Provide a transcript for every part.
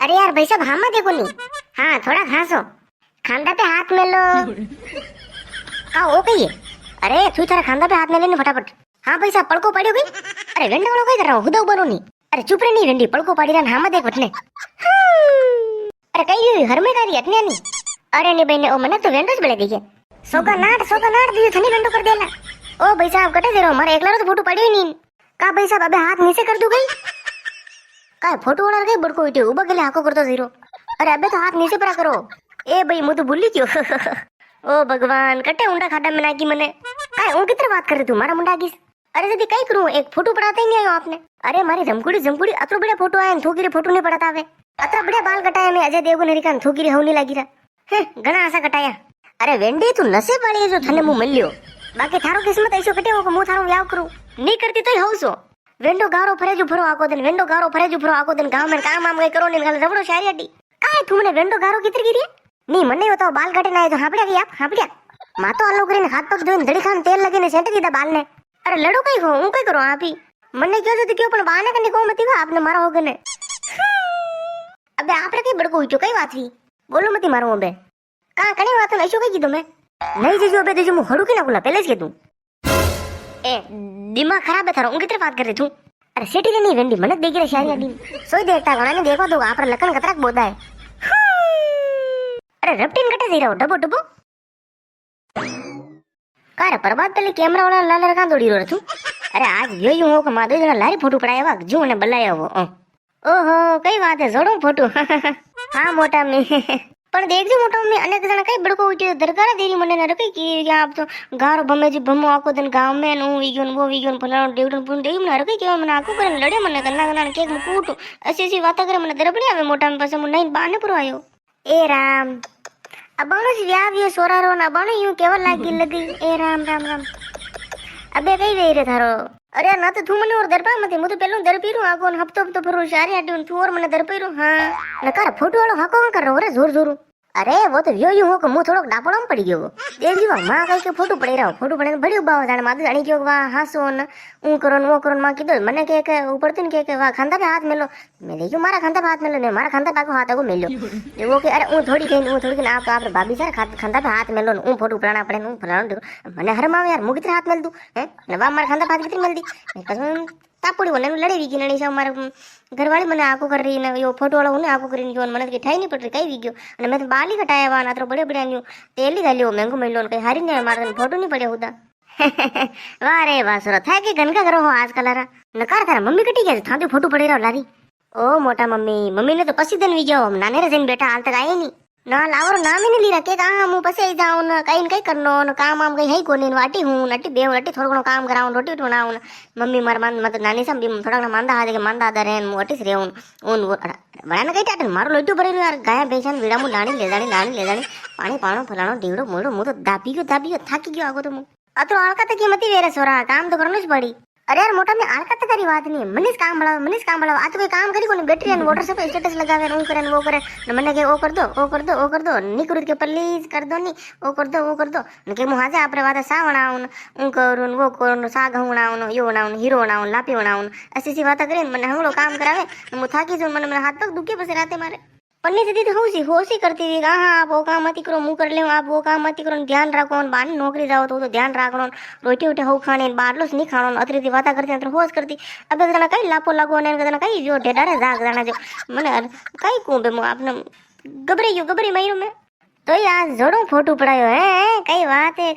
अरे यार भाई साहब हाँ देखो नहीं। हाँ थोड़ा घासो खांदा पे हाथ में लो। का हो गई है? अरे तू तारा खांदा पे हाथ में लेने फटाफट। हाँ भाई साहब पड़को पड़ियो गई। अरे वेंडा वालों कई कर रहा हूँ खुदा बनो नहीं। अरे चुप रे नहीं वेंडी पड़को पड़ी रहा हाँ देख बटने। अरे कई हुई हर में कारी अटने नहीं। अरे नहीं बहने ओ मने तो वेंडो ज बेले गई सोका नाट दियो थनी वेंडो कर देला। ओ भाई साहब कटे दे रहो मारे एकला तो फोटो पड़ियो नहीं। का भाई साहब अबे हाथ नीचे कर दू गई। काय फोटो वाला गई बड़को इटे उबा गेले हाको करतो जीरो। अरे अबे तो हाथ नीचे परा करो। ए भाई मु तो भूली क्यों। ओ भगवान कटे उंडा खाडा में नाकी मने। काय उन कितने बात कर रही तू मारा मुंडा की। अरे दीदी कई करूं एक फोटो पड़ाते ही नहीं आयो आपने। अरे मारी जमकुड़ी अतरो बढ़िया फोटो आया थोकी रे फोटो नहीं पड़ाता आवे। अतरा बढ़िया बाल कटाया मैं अजय देवगन हरिकान थोकी रे होनी लागी रहा घना ऐसा कटाया। अरे वेंडी तू नसीब वाली है जो थने मु मिल लियो। बाकी थारो किस्मत ऐसो कटे हो मु थारो व्याव करूं नहीं करती तो हो सो। वेंडो गारो फरेजू फरो आको दिन वेंडो गारो फरेजू फरो आको दिन गांव में काम आम गई करो नहीं गाल रबड़ो शायरी अड्डी। काय तू मने वेंडो गारो कितर गिरी नहीं मने बताओ बाल काटे ना है तो हापड़िया गई आप हापड़िया मातो आलो करीने हाथ पग धोઈને धड़ी खान तेल लगीने सेंट दीदा बाल ने। अरे लड़ो कई हो હું કઈ કરું આપી મને કયો તો કયો પણ બાને કને કો મતી આપને મારો હોગને। અબે આપણે કઈ બડકો ઉઠ્યો કઈ વાત વી બોલો મતી મારો અબે કા કણી વાત ન શું કઈ કીધું મે નહીં જજો અબે દેજો હું હડું કે ના બોલા પહેલે જ કીધું। ए दिमाग खराब है थारो उनकी तरफ बात कर रही तू। अरे सेठी रे नहीं वेंडी મને દેખી રે શારી આડી સોઈ દેખતા ઘણા ને દેખો તો આપણે લકન કતરાક બોદા है। अरे रपटीन कटे दे रहो डबो डबो कार परबाद पहले कैमरा वाला लाल रखा दौड़ी रो तू। अरे आज यो यूं हो के मादे जना लारी फोटो पड़ाया वा जो ने बलाया वो ओहो कई बात है जोड़ो फोटो। हाँ मोटा में पण देखजो मोटा में अनेक जना कई बड़को उठ्यो दरगारा देरी मने न रखई कि आप तो गारो भमे जी भमो आको दिन गांव में नु वीगन वो वीगन फलानो डेवडन पुन देई न रखई के मने आको करे लड़े मने कन्ना कन्ना केक मु कूटू ऐसी ऐसी बात करे मने दरबड़ी आवे मोटा में पसे मु नहीं बाने पुरो आयो। ए राम अबाणो जी व्याव्यो सोरारो ना बाणो यूं केवा लागी लगी। ए राम राम राम अबे कई वे रे थारो। अरे ना तो तू मने और दरपा मते मु तो पेलो दर पीरू आको हफ्तो हफ्तो फरो शारी हटू तू और मने दर पीरू। हां नकार फोटो वालो हाको कर रो रे जोर जोर। अरे वो तो यो यूं हो के मु थोड़ो डापड़ो में पड़ी गयो देख जीवा मां कई के फोटो पड़ी रहो फोटो पड़े बड़ी बाव जाने मादे जानी क्यों वा हासो न ऊ करो न वो करो मां कीधो मने के ऊपर तीन के वा खांदा पे हाथ मेलो मैं देखियो मारा खांदा पे हाथ मेलो ने मारा खांदा पे हाथ को मेलो वो के अरे ऊ थोड़ी के आप भाभी सर खांदा पे हाथ मेलो ऊ फोटो पड़ाना पड़े ऊ फलानो मने हर मां यार मु कितने हाथ मेल दू हैं नवा मारा खांदा पे हाथ कितने मेल दी कसम तापड़ी वने लड़ी वी की नणी से मारे घरवाली मने आको कर रही ने यो फोटो वाला उने आको करीने जो मने के ठाई नहीं पड़ रही कई वी गयो અને मैं तो बाली कटाया वा ना तो बड़े बड़े न्यू तेली गालियो महंगो मेलो कई हारी ने मारे फोटो नहीं पड़े होता। वाह रे वाह सुरत है कि गन का करो हो आजकल रा नकार तारा मम्मी कटी गया था तो फोटो पड़े रहो लारी। ओ मोटा मम्मी ने तो पसी दिन वी गयो नाने रे जन बेटा हाल तक आए नहीं ना लावरो नाम ही नहीं ली रखे कहा मु पसे आई जाऊं न कई करनो न काम आम गई है कोनी वाटी हूं नटी बेव नटी थोड़ो घणो काम कराऊं रोटी बनाऊं मम्मी मार मान मत नानी सम थोड़ा घणो मांदा हादे के मांदा आदा रहन मु अटिस रेऊं ओन बड़ा न कई टाटन मारो लोटू भरे यार गाया बेचन वीड़ा मु डाणी ले जाणी पानी पाणो फलाणो डीवड़ो मोड़ो मु तो दाबी गयो थाकी गयो आगो तो मु अतो आलका तक मती वेरे सोरा काम तो करनो ज पड़ी। अरे यार मोटा में आलका तक करी बात नहीं मनीष काम बढ़ाओ आज कोई काम करी कोनी बैटरी एंड वाटर से स्टेटस लगावे ऊ करे वो करे न मने के ओ कर दो निकुर के प्लीज कर दो नी ओ कर दो न के मु हाजे आपरे वादा सा वणाउन ऊ करून वो करून साग वणाउन यो वणाउन हीरो वणाउन लापी वणाउन ऐसी सी बात करे मने हमलो काम करावे मु थाकी जो मने हाथ पग दुखे बस राते मारे पन्नी से दीदी होशी करती थी हाँ आप वो काम मत करो मुँह कर ले आप वो काम मत करो ध्यान रखो बाहर नौकरी जाओ तो ध्यान रखो रोटी वोटी हो खाने बाहर नहीं खानो अतिरिक्त बात करती तो होश करती अब जना कई लापो लागो ने कई जो ढेडारे जाग जाना जो मैंने कई कूबे मु आपने गबरी महीनों में तो यार जोड़ो फोटो पड़ायो है कई बात है।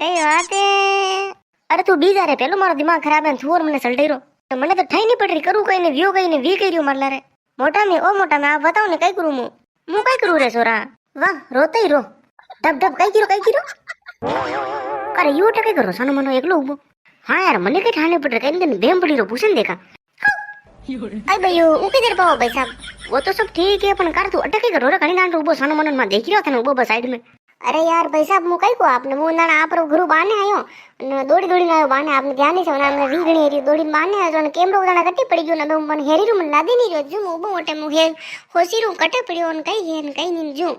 अरे तू बीजा रे पहलो मारो दिमाग खराब है थोर मैंने सल्टे रो तो मैंने तो ठाई नहीं पड़ रही करूँ कहीं ने व्यू कहीं ने वी कही मार ला रे मोटा में आप बताओ ने कई करूँ मु कई करू रे सोरा वाह रोते ही रो डब कई किरो अरे यू टके करो सनो मनो एकलो उबो। हाँ यार मने के ठाने पड़ कई दिन बेम पड़ी रो पूछन देखा आई भैयो ऊ किधर पाओ भाई साहब वो तो सब ठीक है अपन कर तू अटके करो रे कणी दान उबो सनो मनो मा देख रियो था उबो बस साइड में। अरे यार भाई साहब मु कई को आपने मु ना आप रो गुरु बाने आयो न दौड़ी ना आयो बाने आपने ध्यान नहीं सोना हमने री गणी री दौड़ी बाने आयो न कैमरा उदाना कटी पड़ी गयो न मन हेरी रू मन लादी नहीं रयो जो उबो मोटे मु हे होसी रू कटे पड़ियो न कई नी जो।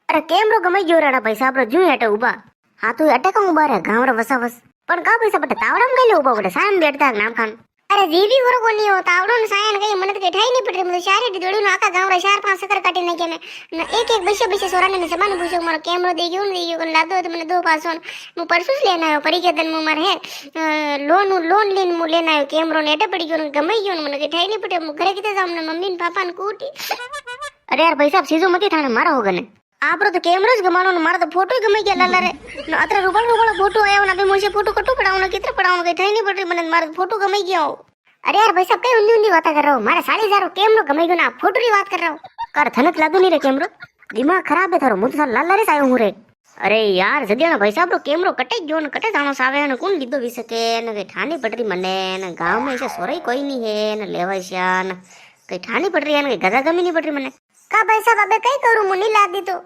अरे कैमरो गमई गयो राडा भाई साहब रो जो अटे उबा हाँ तू अटे का उबा रे गांव रे वसा वस पण का भाई साहब तावड़म गईले उबा बटे साम बेटता नाम खान અરે જીવી હોરો કોની હો તાવડો ને સાયન કઈ મને તો કઈ ઠાઈ નહીં પડી મને શારે દોડી નો આખા ગામડા 4-5 સકર કાઢી નાખ્યા ને એક એક બસે સોરાને ને સમાન પૂછ્યો મારો કેમેરો દઈ ગયો ને દઈ ગયો લાદો તો મને દો પાસો હું પરસું જ લેના આવ્યો પરીକ୍ଷା દન હું મારે હે લોન લઈને હું લેના આવ્યો કેમેરો ને એટે પડી ગયો ને ગમાઈ ગયો ને મને કઈ ઠાઈ નહીં પડી હું ઘરે કીધે જામ ને મમ્મી ને પાપા ને કૂટી અરે યાર ભાઈ સાહેબ સીધું મતી થાણે મારા હોગને આપણો તો કેમેરો જ ગમાણો ને મારા તો ફોટો ગમાઈ ગયા લાલા રે અત્ર રૂપાળો ફોટો આવ્યો ને બે મોસે ફોટો કટુ પડાવવાનો કિત્ર પડાવવાનો કઈ થઈ નહીં પડી મને મારો ફોટો ગમાઈ ગયો અરે યાર ભાઈ સાહેબ કઈ ઊંધી વાત કર રહો મારે 4,500 કેમેરો ગમાઈ ગયો ને આ ફોટો ની વાત કર રહો કર થનક લાદુ નહીં રે કેમેરો દિમાગ ખરાબ હે તારો હું તો લાલા રે સાયો હું રે અરે યાર જડિયાના ભાઈ સાહેબ કેમેરો કટાઈ ગયો ને કટે જાણો સાવે ને કોણ લીધો વિશે કે ને કઈ ઠાની પટરી મને ને ગામમાં છે સોરાઈ કોઈ નહીં હે ને લેવાય છે ને કઈ ઠાની પટરી ને કઈ ગધા ગમી નહીં પટરી મને કા ભાઈ સાહેબ અબે કઈ કરું હું નહીં લાદી તો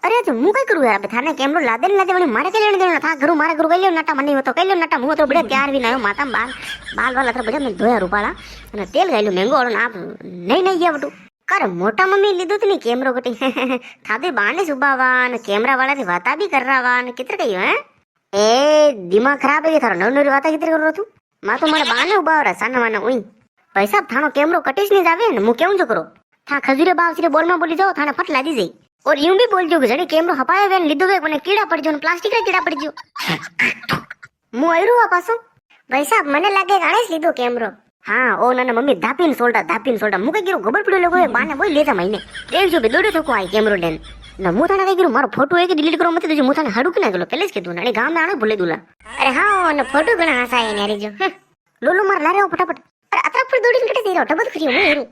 અરે તો હું કઈ કરું યાર અબે થાને કેમેરો લાદે ને લાદે મને મારે કઈ લેણ દેણ થા ઘરું મારે ઘરું કઈ લેણ નાટા મને હતો કઈ લેણ નાટા હું તો બડે ત્યાર વી નાયો માતા બાલ વાલ અത്ര બડે મેં ધોયા રૂપાળા અને તેલ ગાયલું મેંગો વાળો ના નહીં ગયા બટું કર મોટા મમ્મી લીધું તું ને કેમેરો કટી થાબે બાને સુબાવા ને કેમેરા વાળાથી વાતા બી કરાવા ને કિત્ર કયું હે એ દિમાગ ખરાબ હે તારો નવ વાતા કિત્ર કરો તું માં તો મારા બાને ઉબાવરા સાના વાના ઉઈ પૈસા થાનો કેમેરો કટીશ ને જ આવે ને હું કેવું છોકરો થા ખજૂરે બાવ સિરે બોલમાં બોલી જાઓ થાને ફટ લાદી જઈ और यूं भी बोल जो कि जड़ी कैमरो हपाया वेन લીધો વે મને કીડા પડી જો પ્લાસ્ટિક ના કીડા પડી જો હું આયરું આ પાછો ભાઈ સાહેબ મને લાગે ગાણેશ લીધો કેમેરો હા ઓ ના મમ્મી ધાપીન સોલ્ડા મુકે ગીરો ગબર પડ્યો લોકો બાને બોલ લેતા મહિને દેખજો બે દોડે થકો આ કેમેરો લેન ના હું થાને કઈ ગીરો મારો ફોટો એક ડિલીટ કરો મત દેજો હું થાને હાડું કે ના ગયો પેલે જ કીધું ને ગામ ના ભૂલે દુલા અરે હા ને ફોટો ઘણા હસાય ને રીજો લોલો માર લારે ફટાફટ અરે અતરા પર દોડીને કટે દેરો ટબત ખરી હું